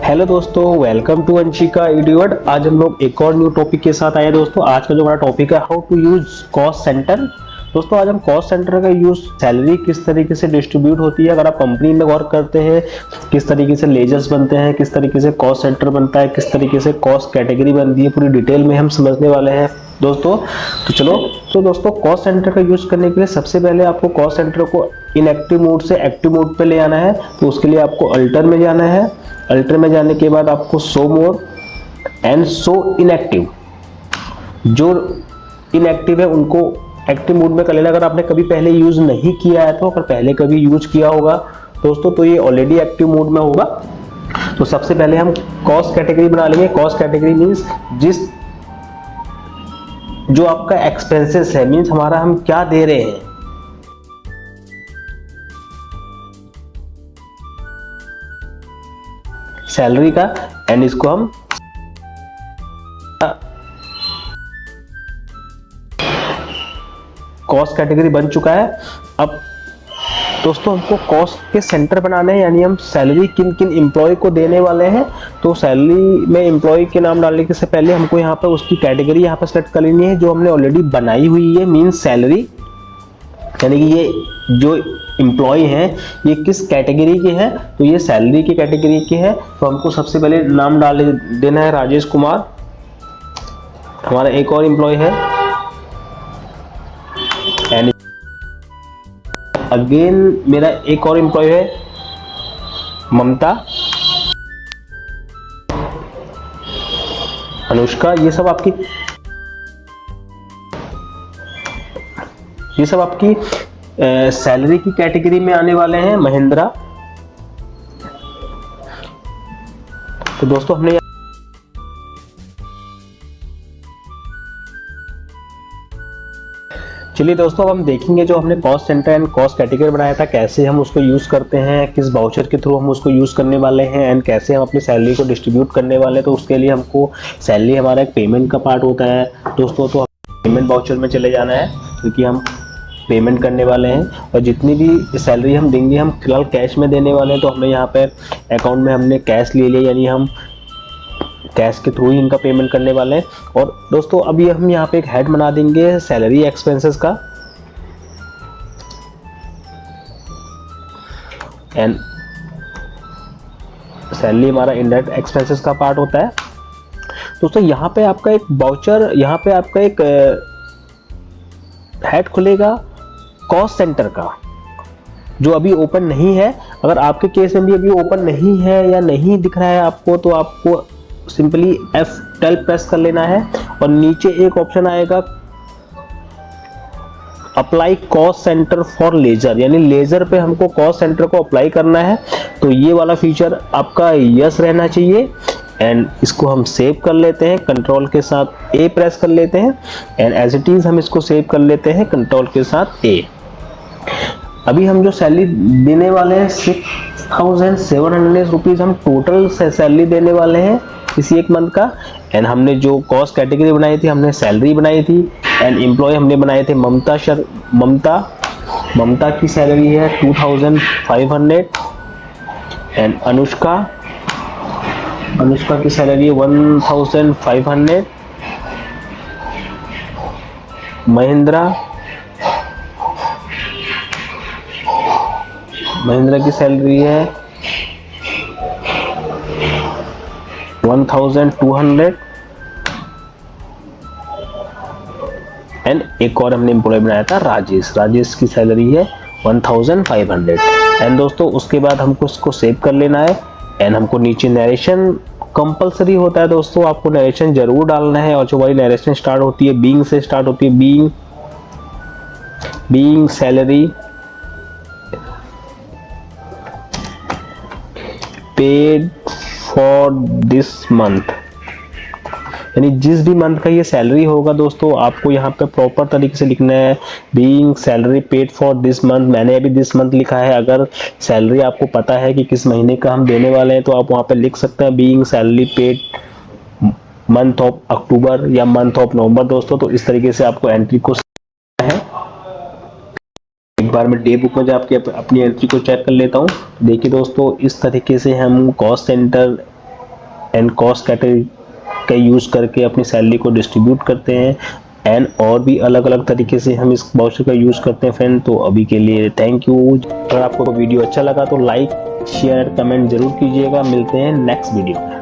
Hello दोस्तों, welcome to Anshika एडुवर्ड। आज हम लोग एक और न्यू टॉपिक के साथ आए हैं। दोस्तों आज का जो हमारा टॉपिक है how to use cost centre. दोस्तों आज हम कॉस्ट सेंटर का यूज सैलरी किस तरीके से डिस्ट्रीब्यूट होती है, अगर आप कंपनी में वर्क करते हैं किस तरीके से लेजर्स बनते हैं, किस तरीके से कॉस्ट सेंटर बनता है, किस तरीके से कॉस्ट कैटेगरी बनती है, पूरी डिटेल में हम समझने वाले हैं दोस्तों। तो चलो, तो दोस्तों कॉस्ट सेंटर का यूज करने के लिए सबसे पहले आपको कॉस्ट सेंटर को इनएक्टिव मोड से एक्टिव मोड पे ले आना है। तो उसके लिए आपको अल्टर में जाना है। अल्टर में जाने के बाद आपको show more and show inactive, जो इनएक्टिव है उनको एक्टिव मोड में कर लेना। अगर आपने कभी पहले यूज नहीं किया है तो, अगर पहले कभी यूज किया होगा दोस्तों तो ये ऑलरेडी एक्टिव मोड में होगा। तो सबसे पहले हम कॉस्ट कैटेगरी बना लेंगे। कॉस्ट कैटेगरी मीन्स जो आपका एक्सपेंसेस है, मीन्स हमारा हम क्या दे रहे हैं, सैलरी का, एंड इसको हम कॉस्ट कैटेगरी बन चुका है। अब दोस्तों हमको कॉस्ट के सेंटर बनाने हैं, यानी हम सैलरी किन किन एम्प्लॉय को देने वाले हैं। तो सैलरी में एम्प्लॉय के नाम डालने से पहले हमको यहाँ पर उसकी कैटेगरी यहाँ पर सेलेक्ट कर लेनी है जो हमने ऑलरेडी बनाई हुई है, मीन्स सैलरी, यानी कि ये जो एम्प्लॉय हैं ये किस कैटेगरी के हैं। तो ये सैलरी की कैटेगरी के हैं। तो हमको सबसे पहले नाम डाल देना है राजेश कुमार। हमारा एक और एम्प्लॉय है, एंड अगेन मेरा एक और एम्प्लॉय है ममता, अनुष्का। ये सब आपकी सैलरी की कैटेगरी में आने वाले हैं। महेंद्रा। तो दोस्तों हमने चलिए दोस्तों, अब हम देखेंगे जो हमने cost centre and cost category बनाया था कैसे हम उसको यूज करते हैं, किस वाउचर के थ्रू हम उसको यूज करने वाले हैं, एंड कैसे हम अपनी सैलरी को डिस्ट्रीब्यूट करने वाले हैं। तो उसके लिए हमको सैलरी हमारा एक पेमेंट का पार्ट होता है दोस्तों। तो पेमेंट वाउचर में चले जाना है क्योंकि हम पेमेंट करने वाले हैं, और जितनी भी सैलरी हम देंगे हम फिलहाल कैश में देने वाले हैं। तो हमने यहाँ पे अकाउंट में हमने कैश ले लिया, यानी हम कैश के थ्रू ही इनका पेमेंट करने वाले हैं। और दोस्तों अभी हम यहाँ पे एक हेड बना देंगे सैलरी एक्सपेंसेस का, एंड सैलरी हमारा इनडायरेक्ट एक्सपेंसेस का पार्ट होता है। दोस्तों यहाँ पे आपका एक वाउचर, यहाँ पे आपका एक हेड खुलेगा कॉस्ट सेंटर का, जो अभी ओपन नहीं है। अगर आपके केस में भी अभी ओपन नहीं है या नहीं दिख रहा है आपको, तो आपको सिंपली F12 प्रेस कर लेना है, और नीचे एक ऑप्शन आएगा apply cost centre for ledger, यानी लेजर पे हमको कॉस्ट सेंटर को अप्लाई करना है। तो ये वाला फीचर आपका यस रहना चाहिए, एंड इसको हम सेव कर लेते हैं। कंट्रोल के साथ A प्रेस कर लेते हैं, एंड एज इट इज हम इसको सेव कर लेते हैं कंट्रोल के साथ A। अभी हम जो सैलरी देने वाले हैं 6,700 रुपीज हम टोटल सैलरी देने वाले हैं इसी एक मंथ का। एंड हमने जो कॉस्ट कैटेगरी बनाई थी, हमने सैलरी बनाई थी, एंड एम्प्लॉय हमने बनाए थे ममता की सैलरी है 2,500, एंड अनुष्का की सैलरी है 1,500, महेंद्रा की सैलरी है 1,200, एंड एक और हमने एम्प्लॉय बनाया था राजेश की सैलरी है 1,500। एंड दोस्तों उसके बाद हमको इसको सेव कर लेना है, एंड हमको नीचे नरेशन कंपलसरी होता है दोस्तों, आपको नरेशन जरूर डालना है। और जो वाली नरेशन स्टार्ट होती है बीइंग से स्टार्ट होती है, being salary paid for this month, यानी जिस भी मंथ का ये सैलरी होगा दोस्तों आपको यहाँ पे प्रॉपर तरीके से लिखना है being salary paid for this month. मैंने अभी दिस मंथ लिखा है, अगर सैलरी आपको पता है कि किस महीने का हम देने वाले हैं तो आप वहाँ पे लिख सकते हैं being salary paid month of October या मंथ ऑफ नवंबर दोस्तों। तो इस तरीके से आपको एंट्री को है। एक बार मैं डे बुक में जाके अपनी एंट्री को चेक कर लेता हूँ। देखिए दोस्तों इस तरीके से हम cost centre and cost category का यूज करके अपनी सैलरी को डिस्ट्रीब्यूट करते हैं एंड और भी अलग अलग तरीके से हम इस वाउचर का यूज करते हैं फ्रेंड। तो अभी के लिए थैंक यू। अगर आपको वीडियो अच्छा लगा तो लाइक शेयर कमेंट जरूर कीजिएगा। मिलते हैं नेक्स्ट वीडियो में।